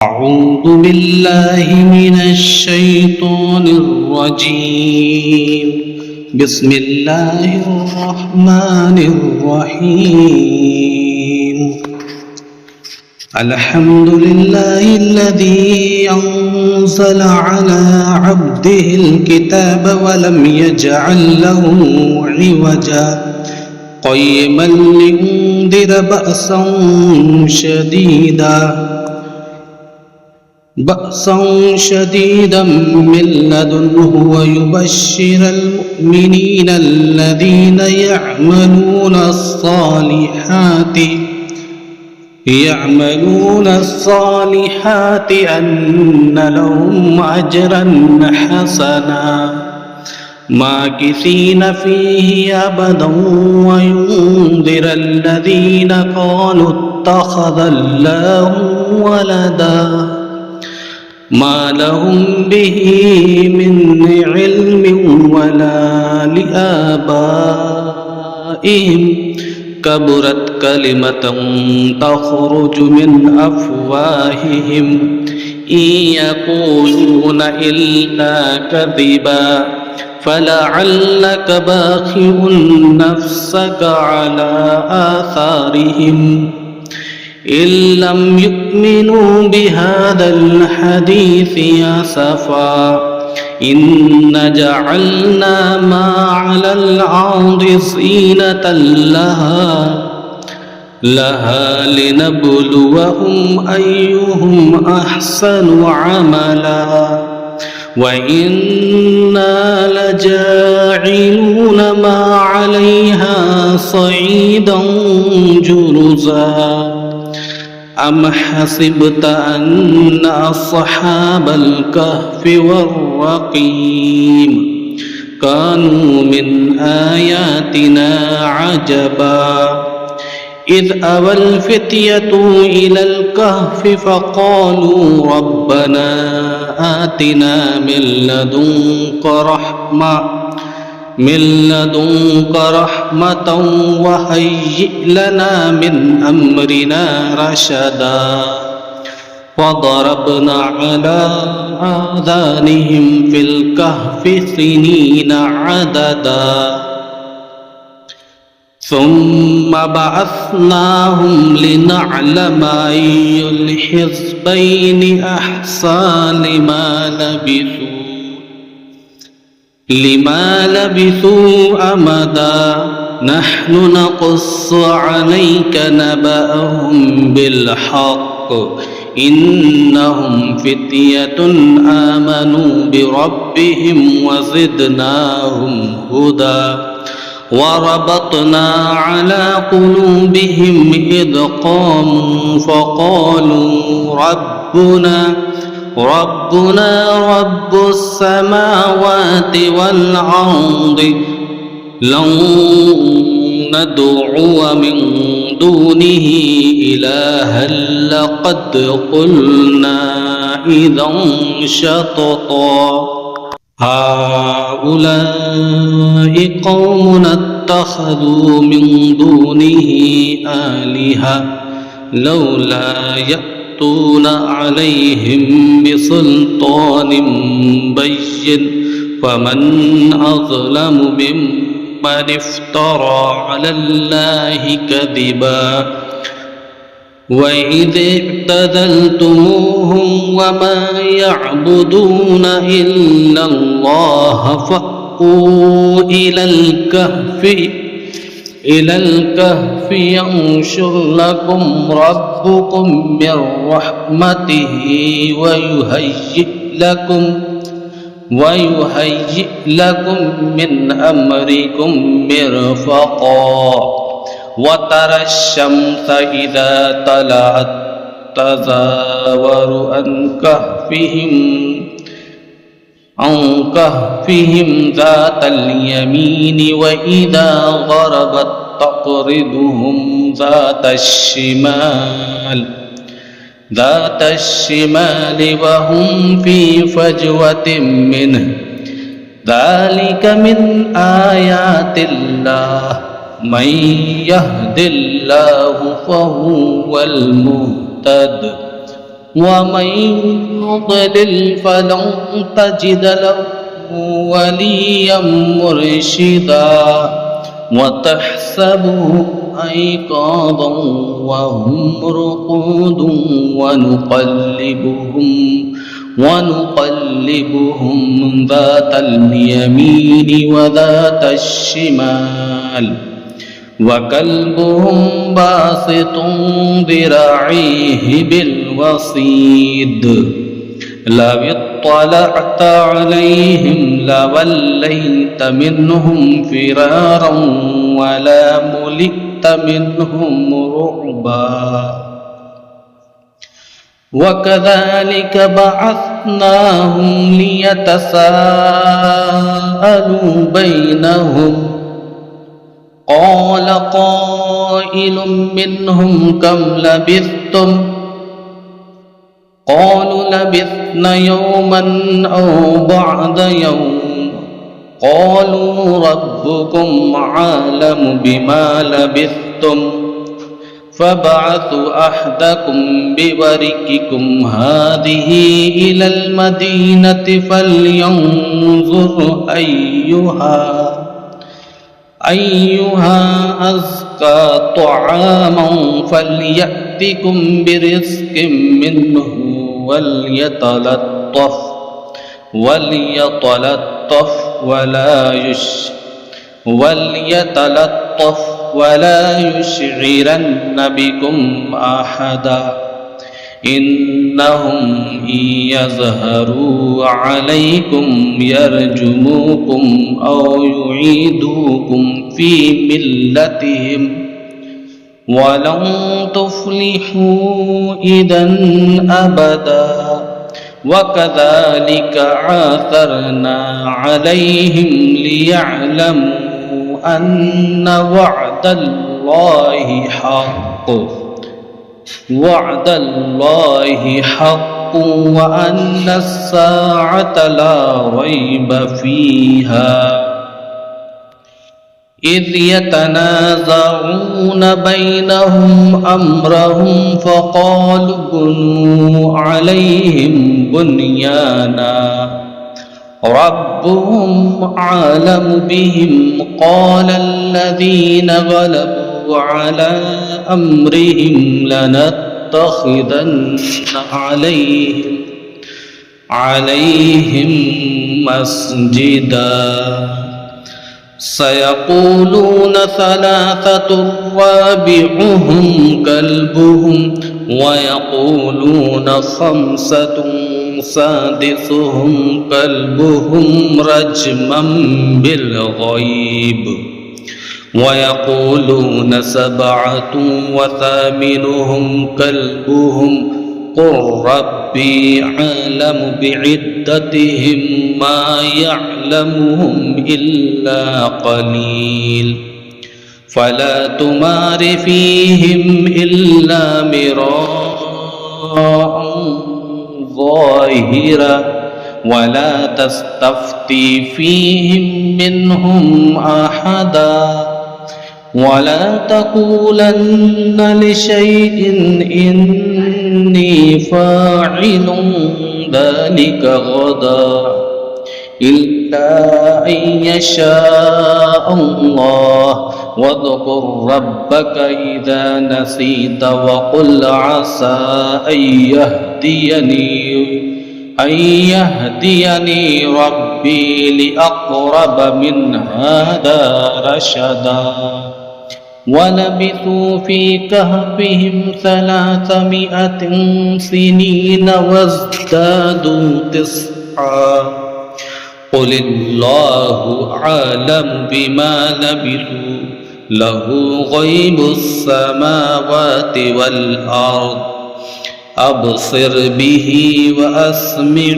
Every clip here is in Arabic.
أعوذ بالله من الشيطان الرجيم. بسم الله الرحمن الرحيم. الحمد لله الذي أنزل على عبده الكتاب ولم يجعل له عوجا قيما لينذر بأسا شديدا من لدنه ويبشر المؤمنين الذين يعملون الصالحات أن لهم أجرا حسنا ماكثين فيه أبدا وينذر الذين قالوا اتخذ الله ولدا ما لهم به من علم ولا لآبائهم كبرت كلمة تخرج من أفواههم إن يقولون إلا كذبا فلعلك باخع نفسك على آثارهم إن لم يؤمنوا بهذا الحديث أسفا إن جعلنا ما على الأرض زينة لها لنبلوهم أيهم أحسن عملا وإنا لجاعلون ما عليها صعيدا جرزا أم حسبت أن أصحاب الكهف والرقيم كانوا من آياتنا عجبا إذ أوى الفتية إلى الكهف فقالوا ربنا آتنا من لدنك رحمة وهيئ لنا من أمرنا رشدا وضربنا على آذانهم في الكهف سنين عددا ثم بعثناهم لنعلم أي الحزبين أحصى لما لبثوا أمدا نحن نقص عليك نبأهم بالحق إنهم فتية آمنوا بربهم وزدناهم هدى وربطنا على قلوبهم إذ قاموا فقالوا ربنا رب السماوات والأرض لن ندعو من دونه إلها لقد قلنا إذا شططا هؤلاء قوم اتخذوا من دونه آلهة لولا يأتون عليهم بسلطان بين فمن أظلم ممن افترى على الله كذبا وإذ اعتزلتموهم وما يعبدون إلا الله فأووا إلى الكهف ينشر لكم ربكم من رحمته ويهيئ لكم من أمركم مرفقا وترى الشمس إذا طلعت تزاور عن كهفهم ذات اليمين وإذا غربت تقرضهم ذات الشمال وهم في فجوة منه ذلك من آيات الله من يهد الله فهو المهتد ومن يضلل فلن تجد له وليا مرشدا وتحسبه أيقاظا وهم رقود ونقلبهم ذات اليمين وذات الشمال وكلبهم باسط ذراعيه بالوصيد لو اطلعت عليهم لوليت منهم فرارا ولا ملئت منهم رعبا وكذلك بعثناهم ليتساءلوا بينهم قال قائل منهم كم لبثتم قالوا لبثنا يوما أو بعض يوم قالوا ربكم عالم بما لبثتم فابعثوا أحدكم بورقكم هذه إلى المدينة فلينظر أيها أزكى طعاما فليأتكم برزق منه وليتلطف ولا يشعرن بكم أحدا إنهم إن يظهروا عليكم يرجموكم أو يعيدوكم في ملتهم ولن تفلحوا إذا أبدا وكذلك عاثرنا عليهم ليعلموا أن وعد الله حق وأن الساعة لا ريب فيها إذ يتنازعون بينهم أمرهم فقالوا بنوا عليهم بنيانا ربهم أعلم بهم قال الذين غلبوا على أمرهم لنتخذن عليهم مسجدا سيقولون ثلاثة رابعهم كلبهم ويقولون خمسة سادسهم كلبهم رجما بالغيب ويقولون سبعة وثامنهم كلبهم قل ربي أعلم بعدتهم ما يعلمهم إلا قليل فلا تمار فيهم إلا مراء ظاهرا ولا تستفتي فيهم منهم أحدا ولا تقولن لشيء إني فاعل ذلك غدا إلا أن يشاء الله واذكر ربك إذا نسيت وقل عسى أن يهديني ربي لأقرب من هذا رشدا ولبثوا في كهفهم 300 سنين وازدادوا 9 قل الله أعلم بما لبثوا له غيب السماوات والأرض أبصر به وأسمع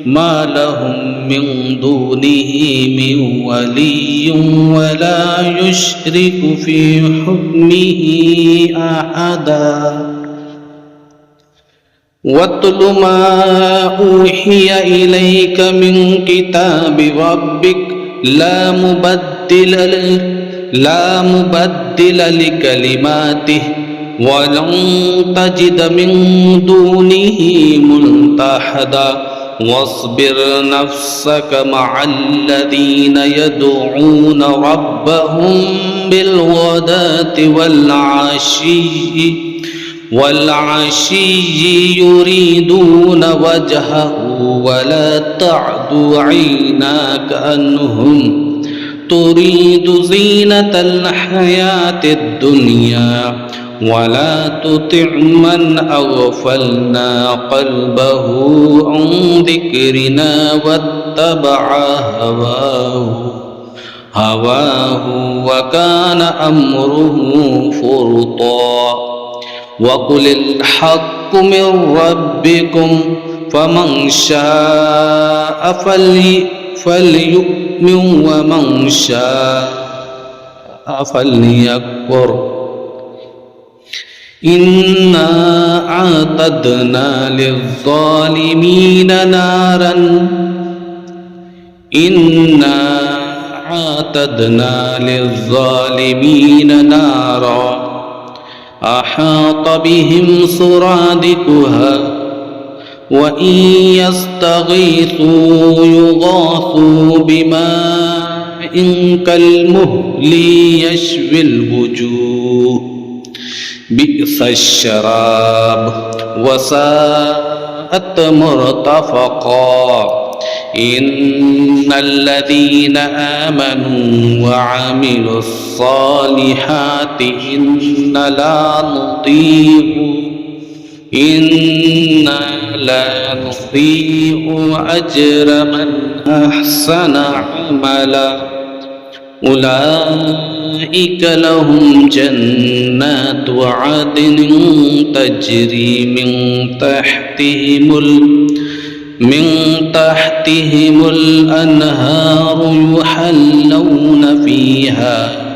ما لهم من دونه من ولي ولا يشرك في حكمه أحدا واتل ما أوحي إليك من كتاب ربك لا مبدل لكلماته ولن تجد من دونه ملتحدا واصبر نفسك مع الذين يدعون ربهم بالغداة والعشي يريدون وجهه ولا تعد عيناك عنهم تريد زينة الحياة الدنيا ولا تطع من أغفلنا قلبه عن ذكرنا واتبع هواه وكان أمره فرطا وقل الحق من ربكم فمن شاء فليؤمن ومن شاء فليكفر إنا أعتدنا للظالمين نارا أحاط بهم سرادقها وإن يستغيثوا يغاثوا بماء كالمهل يشوي الوجوه بئس الشراب وساءت مرتفقا إن الذين آمنوا وعملوا الصالحات إنا لا نضيع أجر من أحسن عملا أولئك لهم جنات عدن تجري من تحتهم الأنهار يحلون فيها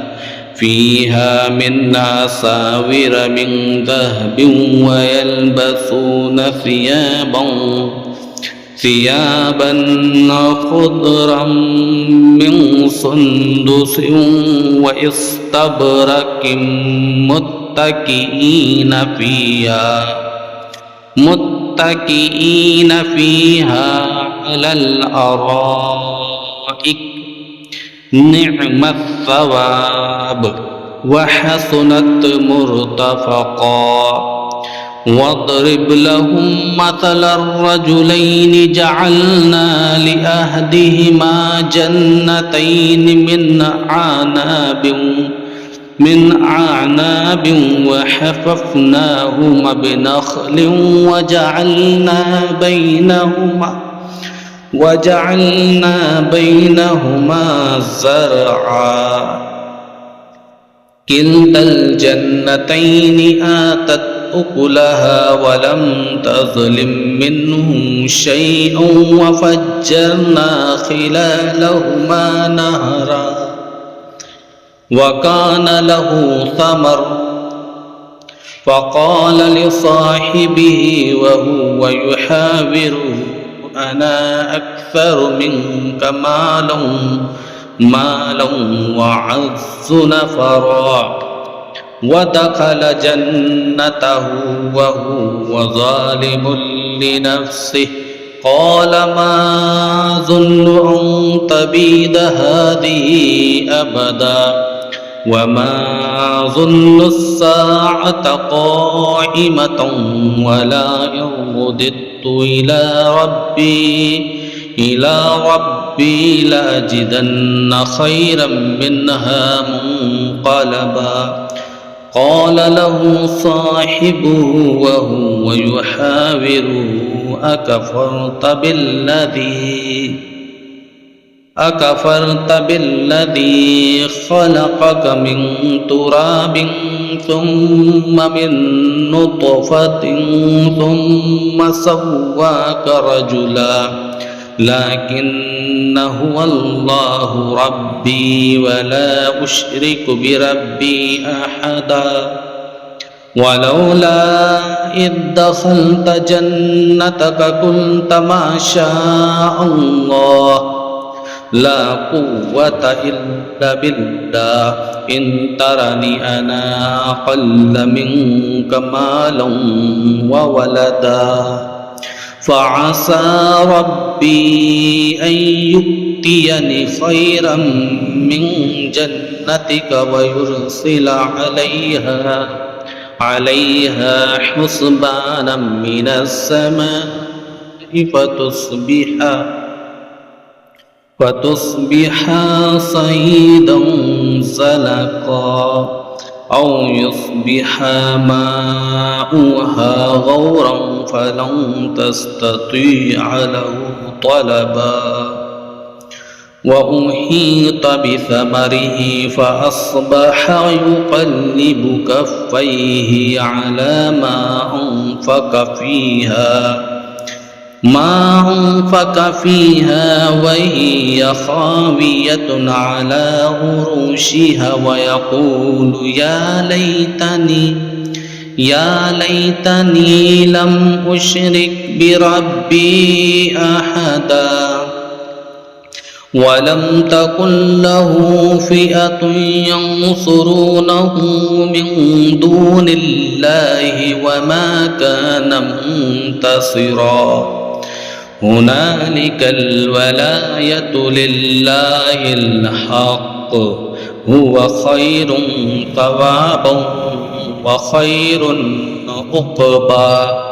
من أساور من ذهب ويلبسون ثيابا خضرا من سندس واستبرق متكئين فيها على الأرائك نعم الثواب وحسنت مرتفقا واضرب لهم مثل الرجلين جعلنا لأحدهما جنتين من أعناب وحففناهما بنخل وجعلنا بينهما زرعا كلتا الجنتين آتت أكلها ولم تظلم منه شيء وفجرنا خلالهما نهرا وكان له ثمر فقال لصاحبه وهو يحاوره أنا أكثر منك مالا وعز نفرا ودخل جنته وهو ظالم لنفسه قال ما ظن أن تبيد هذه أبدا وما ظن الساعة قائمة ولئن رددت إلى ربي لأجدن خيرا منها منقلبا قال له صاحبه وهو يحاوره أكفرت بالذي خلقك من تراب ثم من نطفة ثم سواك رجلا لكن هو الله ربي ولا أشرك بربي أحدا ولولا إذ دخلت جنتك قلت ما شاء الله لا قوة إلا بالله إن ترني أنا أقل منك مالا وولدا فعسى ربي أن يؤتيني خيرا من جنتك ويرسل عليها حسبانا من السماء فتصبح صيدا زلقا أو يصبح ماؤها غورا فلن تستطيع له طلبا وأحيط بثمره فأصبح يقلب كفيه على ما أنفق فيها وهي خاوية على عروشها ويقول يا ليتني لم أشرك بربي أحدا ولم تكن له فئة ينصرونه من دون الله وما كان منتصرا هنالك الولاية لله الحق هو خير ثوابا وخير عقبا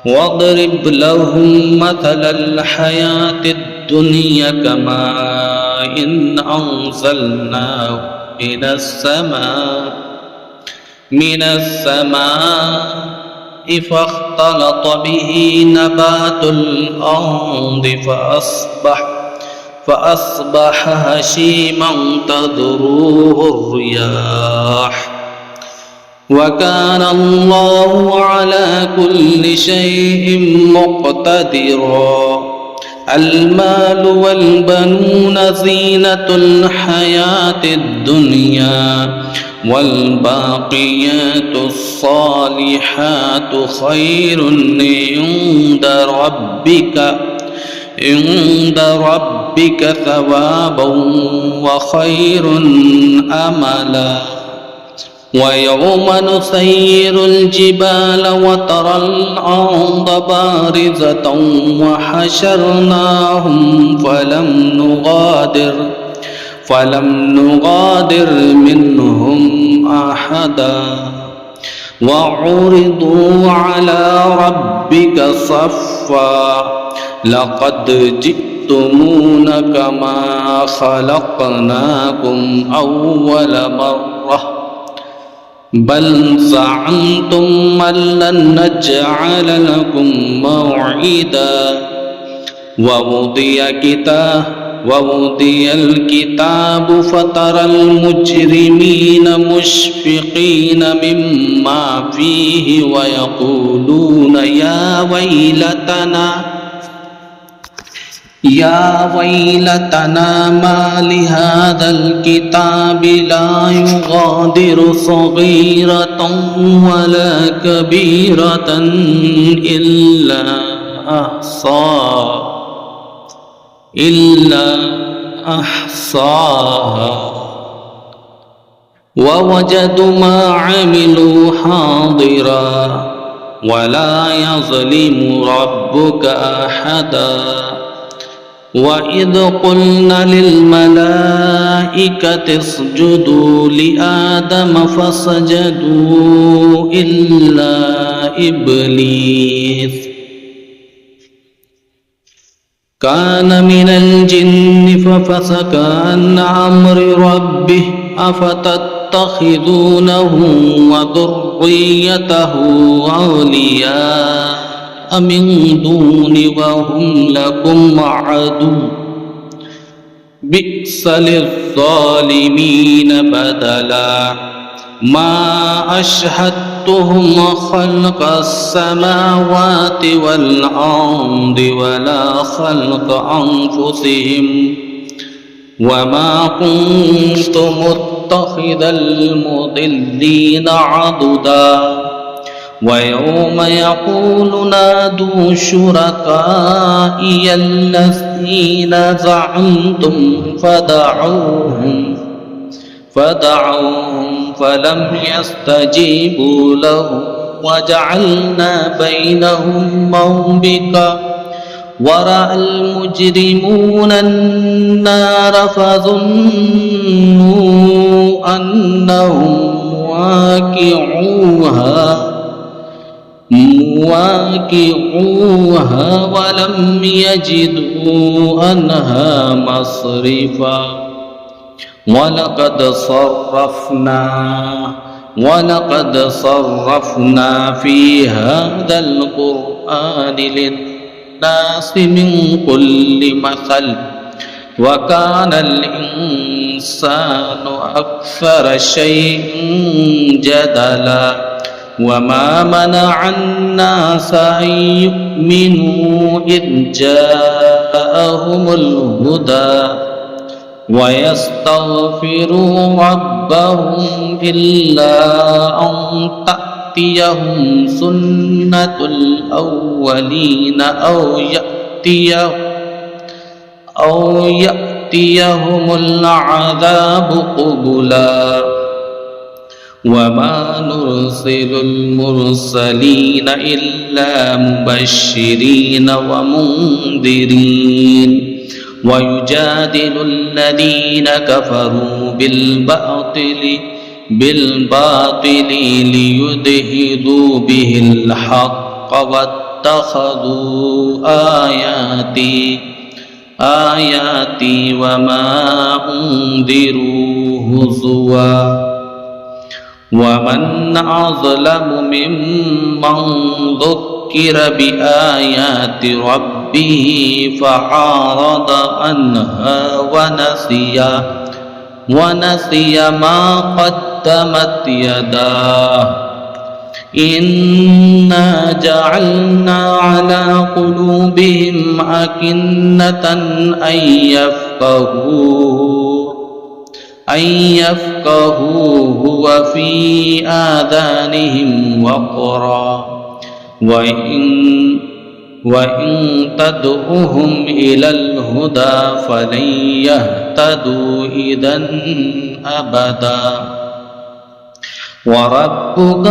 واضرب لهم مثل الحياة الدنيا كماء إن أنزلناه من السماء فاختلط به نبات الأرض فأصبح هشيما تذروه الرياح وكان الله على كل شيء مقتدرا المال والبنون زينة الحياة الدنيا والباقيات الصالحات خير عند ربك ثوابا وخير أملا ويوم نسير الجبال وترى الأرض بارزة وحشرناهم فلم نغادر منهم أحدا وعرضوا على ربك صفا لقد جئتمونا كما خلقناكم أول مرة بل زعمتم أن لن نجعل لكم موعدا ووضي الكتاب فترى المجرمين مشفقين مما فيه ويقولون يا ويلتنا ما لهذا الكتاب لا يغادر صغيرة ولا كبيرة إلا أحصاها ووجدوا ما عملوا حاضرا ولا يظلم ربك أحدا وإذ قلنا للملائكة اسجدوا لآدم فسجدوا إلا إبليس كان من الجن ففسق عن أمر ربه أفتتخذونه وذريته أولياء من دون وهم لكم عدو بئس للظالمين بدلا ما أشهدتهم خلق السماوات والأرض ولا خلق أنفسهم وما كنت متخذ المضلين عضدا ويوم يقول نادوا شركائي الذين زعمتم فدعوهم فلم يستجيبوا لهم وجعلنا بينهم موبقا ورأى المجرمون النار فظنوا أنهم مواقعوها ولم يجدوا عنها مصرفا ولقد صرفنا في هذا القرآن للناس من كل مثل وكان الإنسان أكثر شيء جدلا وما منع الناس أن يؤمنوا إذ جاءهم الهدى ويستغفروا ربهم إلا أن تأتيهم سنة الأولين أو يأتيهم العذاب قبلا وما نرسل المرسلين إلا مبشرين ومنذرين ويجادل الذين كفروا بالباطل ليدحضوا به الحق واتخذوا آياتي وما أنذروا هزوا ومن أظلم ممن ذكر بآيات ربه فأعرض عنها ونسي ما قدمت يداه إنا جعلنا على قلوبهم أكنة أن يفقهوه وفي آذانهم وقرا وإن تدعوهم إلى الهدى فلن يهتدوا إذا أبدا وربك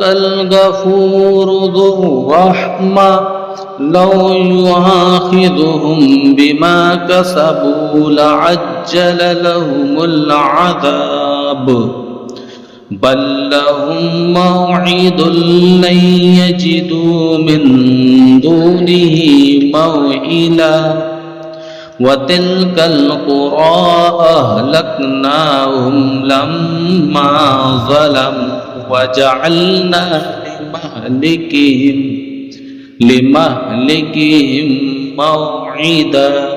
الغفور ذو الرحمة لو يؤاخذهم بما كسبوا لعجل لهم العذاب بل لهم موعد لن يجدوا من دونه موئلا وتلك القرى أهلكناهم لما ظلموا وجعلنا لمهلكهم موعدا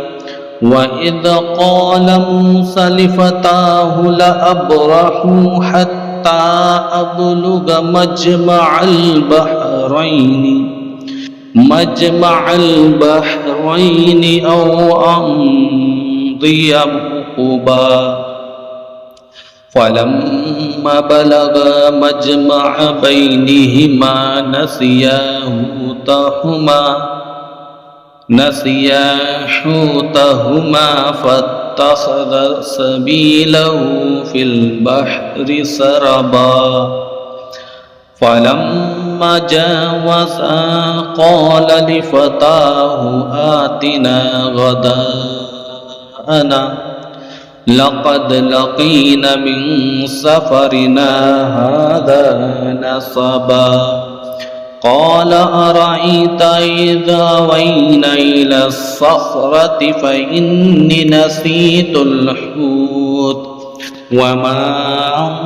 وإذ قال موسى لفتاه لأبرح حتى أبلغ مجمع البحرين أو أمضي حقبا فلما بلغا مجمع بينهما نسيا حوتهما فاتخذ سبيله في البحر سربا فلما جاوزا قال لفتاه آتنا غداءنا لقد لقينا من سفرنا هذا نصبا قال أرأيت إذا وينا إلى الصخرة فإني نسيت الحوت وما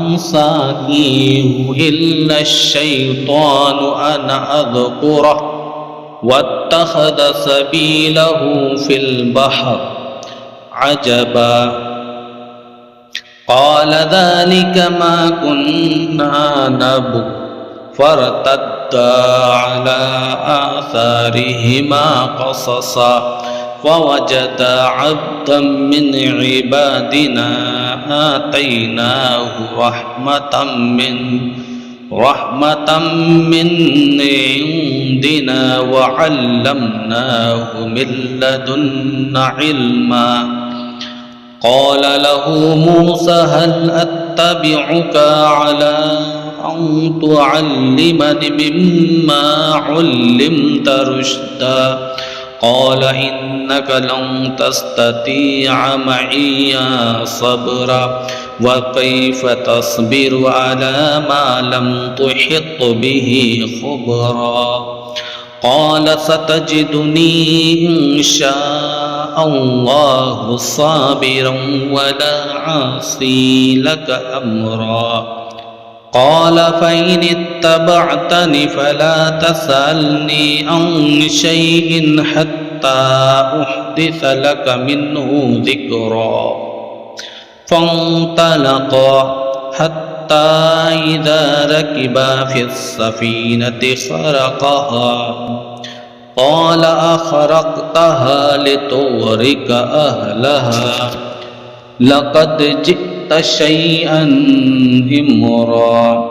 أنسانيه إلا الشيطان أن أذكره واتخذ سبيله في البحر عجبا قال ذلك ما كنا نبغ فارتدا على آثارهما قصصا فوجدا عبدا من عبادنا آتيناه رحمة من عندنا وعلمناه من لدنا علما قال له موسى هل أتبعك على أن تعلمني مما علمت رشدا قال إنك لن تستطيع معي صبرا وكيف تصبر على ما لم تحط به خبرا قال ستجدني إن شاء الله صابرا ولا عاصي لك أمرا قال فإن اتبعتني فلا تسألني عن شيء حتى أحدث لك منه ذكرا فانطلقا حتى إذا ركبا في السفينة خرقها قال أخرقتها لتغرق أهلها لقد جئت شيئا إمرا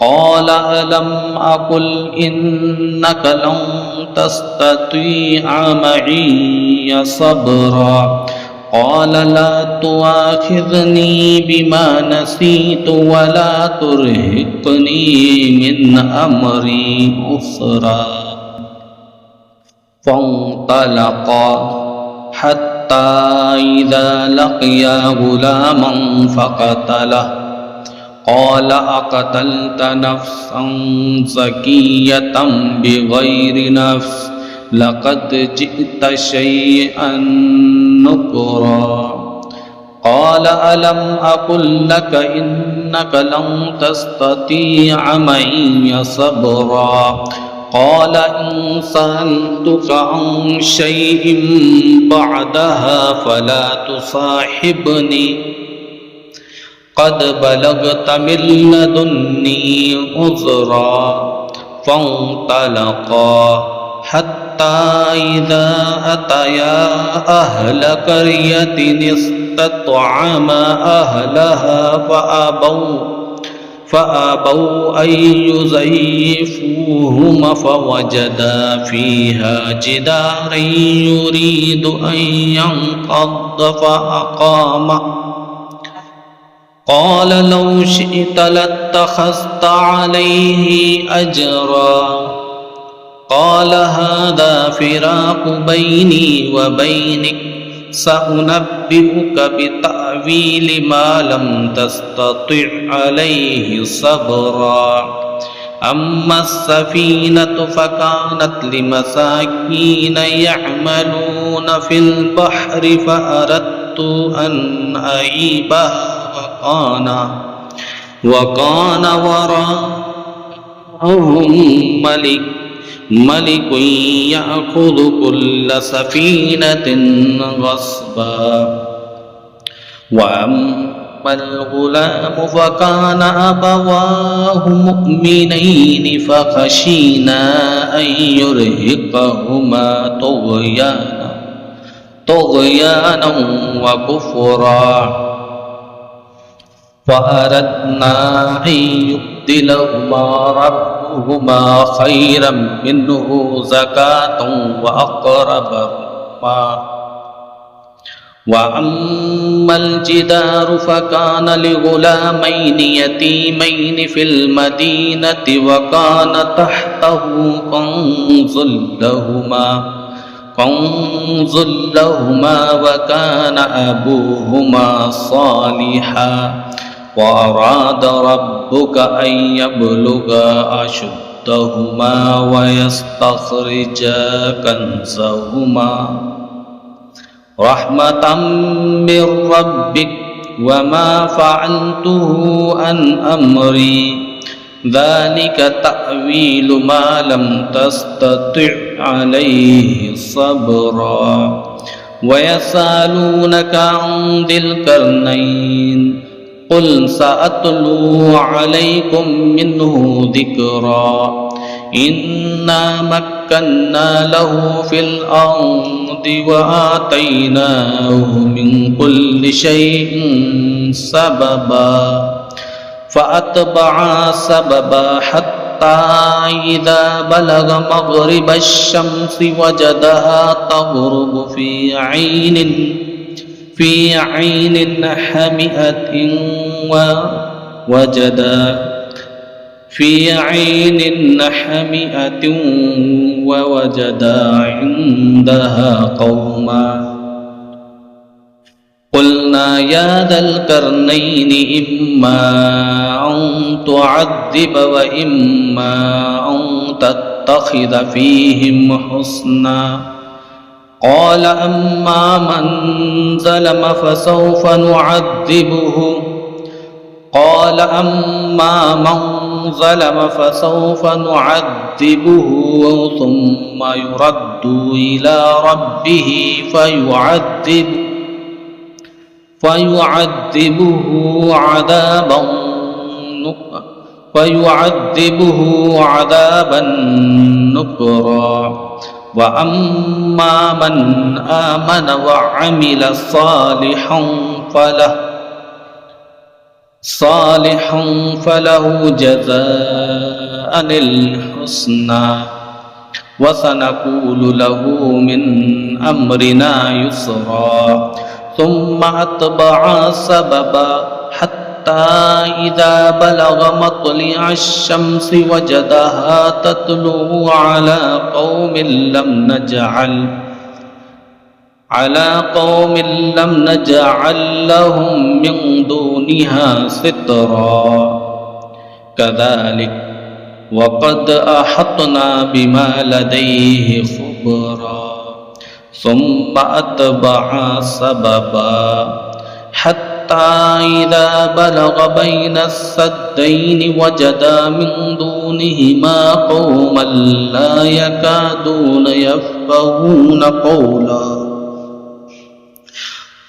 قال ألم أقل إنك لن تستطيع معي صبرا قال لا تؤاخذني بما نسيت ولا ترهقني من أمري عسرا فانطلقا حتى إذا لقيا غلاما فقتله قال أقتلت نفسا زكية بغير نفس لقد جئت شيئا نكرا قال ألم أقل لك إنك لن تستطيع معي صبرا قال إن سألتك عن شيء بعدها فلا تصاحبني قد بلغت من لدني عذرا فانطلقا حتى إذا أتيا أهل قرية استطعما أهلها فأبوا أن يضيفوهما فوجدا فيها جدارا يريد أن ينقض فأقامه قال لو شئت لاتخذت عليه أجرا قال هذا فراق بيني وبينك سأنبئك بتأويل ما لم تستطع عليه صبرا أما السفينة فكانت لمساكين يعملون في البحر فأردت أن أعيبها وكان وراءهم ملك يأخذ كل سفينة غصبا وأما الغلام فكان أبواه مؤمنين فخشينا أن يرهقهما طغيانا وكفرا فأردنا أن يبدلهما ربهما خيرا منه زكاة وأقرب رحما وأما الجدار فكان لغلامين يتيمين في المدينة وكان تحته كنز لهما وكان أبوهما صالحا وأراد ربك أن يبلغا أشدهما ويستخرجا كنزهما رحمة من ربك وما فعلته عن أمري ذلك تأويل ما لم تستطع عليه صبرا ويسألونك عن ذي القرنين قل سأتلو عليكم منه ذكرا إنا مكنا له في الأرض وآتيناه من كل شيء سببا فأتبع سببا حتى إذا بلغ مغرب الشمس وجدها تغرب في عين حمئة ووجدا عندها قوما قلنا يا ذا القرنين إما أن تعذب وإما أن تتخذ فيهم حسنا قال أما من ظلم فسوف نعذبه ثم يرد إلى ربه فيعذبه عذابا نكرا وأما من آمن وعمل صالحا فله جزاء الحسنى وسنقول له من أمرنا يسرا ثم أتبع سببا حتى إذا بلغ مطلع الشمس وجدها تطلع على قوم لم نجعل لهم من دونها سترا كذلك وقد أحطنا بما لديه خبرا ثم أتبع سببا حتى إذا بلغ بين السدين وجدا من دونهما قوما لا يكادون يفقهون قولا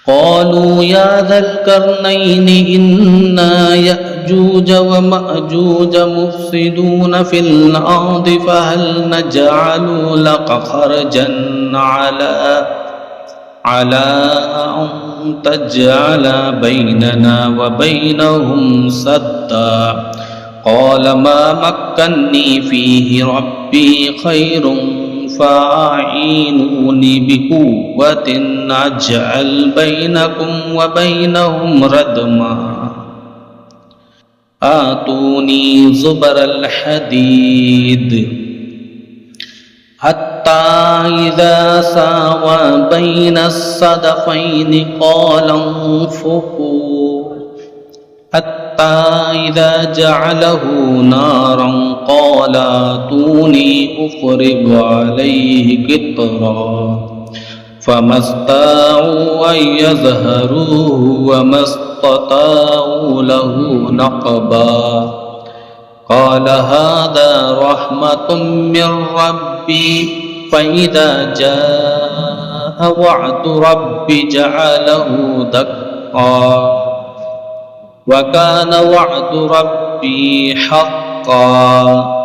قالوا يا ذا القرنين إن يأجوج ومأجوج مفسدون في الأرض فهل نجعل لك خرجا على أن تجعل بيننا وبينهم سدا قال ما مكني فيه ربي خير فأعينوني بقوة أجعل بينكم وبينهم ردما آتوني زبر الحديد حتى إذا ساوى بين الصدفين قال انفخوا حتى إذا جعله نارا قال آتوني أفرغ عليه قطرا فما استطاعوا أن يظهروه وما استطاعوا له نقبا قال هذا رحمة من ربي فإذا جاء وعد ربي جعله دكا وكان وعد ربي حقا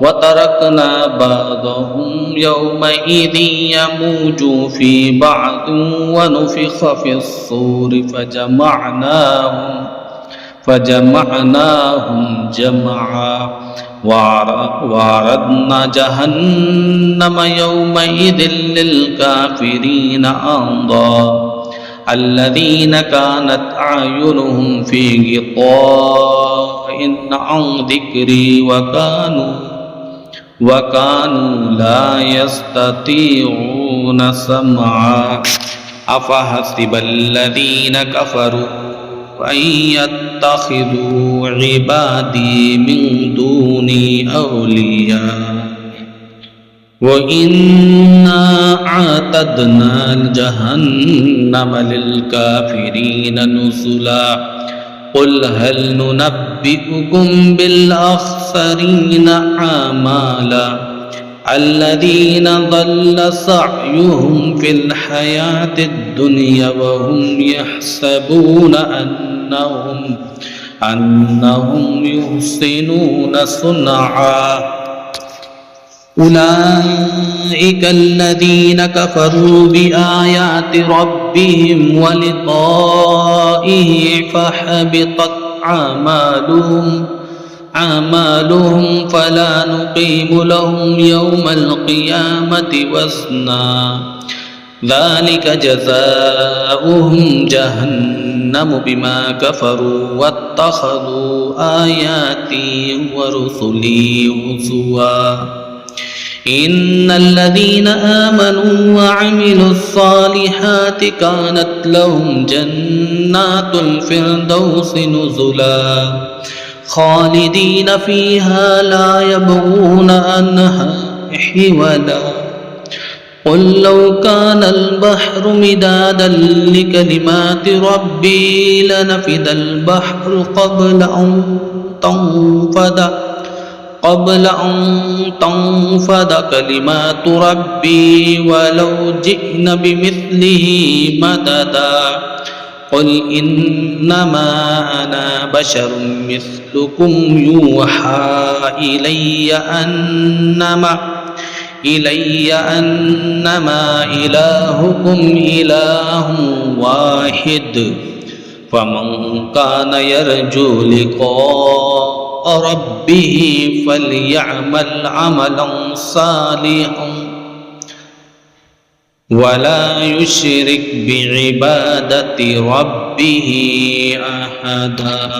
وتركنا بعضهم يومئذ يموج في بعض ونفخ في الصور فجمعناهم جمعا وعرضنا جهنم يومئذ للكافرين عرضا الذين كانت أعينهم في غطاء عن ذكري وكانوا لا يستطيعون سمعا أفحسب الذين كفروا أن يتخذوا عبادي من دوني أولياء وإنا أعتدنا جهنم للكافرين نزلا قل هل ننبئكم بالأخسرين أعمالا الذين ضل سعيهم في الحياة الدنيا وهم يحسبون أنهم يحسنون صنعا أولئك الذين كفروا بآيات ربهم ولقائه فحبطت أعمالهم فلا نقيم لهم يوم القيامة وزنا ذلك جزاؤهم جهنم بما كفروا واتخذوا آياتي ورسلي هزوا إن الذين آمنوا وعملوا الصالحات كانت لهم جنات الفردوس نزلا خالدين فيها لا يبغون عنها حولا قل لو كان البحر مدادا لكلمات ربي لنفد البحر قبل أن تنفد كلمات ربي ولو جئن بمثله مددا قل إنما أنا بشر مثلكم يوحى إلي أنما إلهكم إله واحد فمن كان يرجو لقاء ربه فليعمل عملا صالحا ولا يشرك بعبادة ربه أحدا.